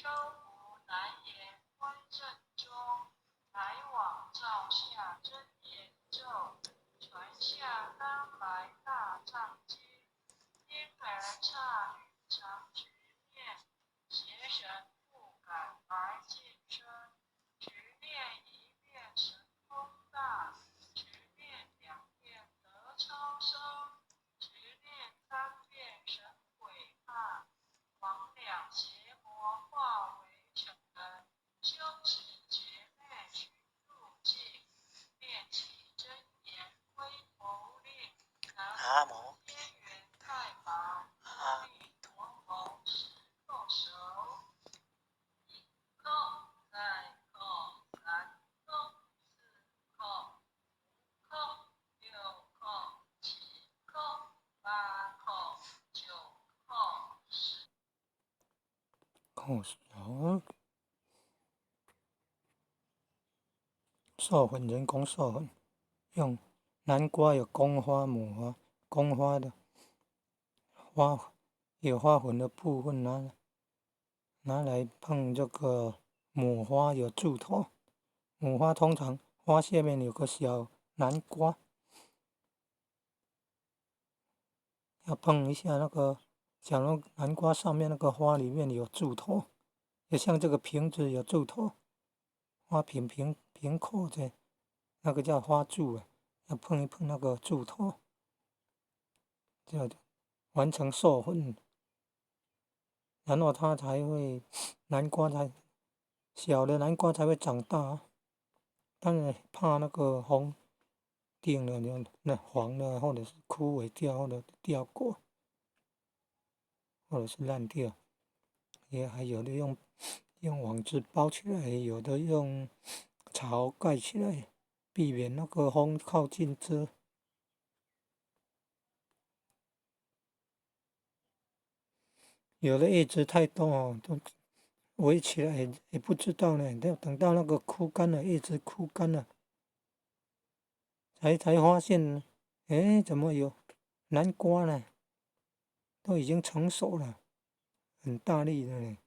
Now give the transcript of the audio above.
秋湖南沿观正中，来往照下真言咒，传下当来大藏经，因而刹语常直念，邪神不敢来近身，直念一遍神通大，直念两遍得超生，直念三遍神鬼怕，魍魉邪魔化为尘，修持觉内寻入境，念起真言归头令，南无天元太保阿弥陀佛十叩首，一叩再叩三叩四叩五叩六叩七叩八叩九叩十叩首。授粉人工授粉，用南瓜有公花母花，公花的花有花粉的部分拿来碰这个母花有柱头，母花通常花下面有个小南瓜，要碰一下那个小南瓜上面那个花里面有柱头，也像这个瓶子有柱头，花瓶口的那个叫花柱啊，要碰一碰那个柱头，就完成授粉，然后它才会小的南瓜才会长大。当然怕那个红定了，那黄的或者是枯萎掉，或者掉过，或者是烂掉，也还有的用网子包起来，有的用草盖起来，避免那个风靠近遮。有的叶子太多哦，都围起来也不知道呢。等到那个枯干了，叶子枯干了，才发现，哎，怎么有南瓜呢？都已经成熟了，很大粒的呢。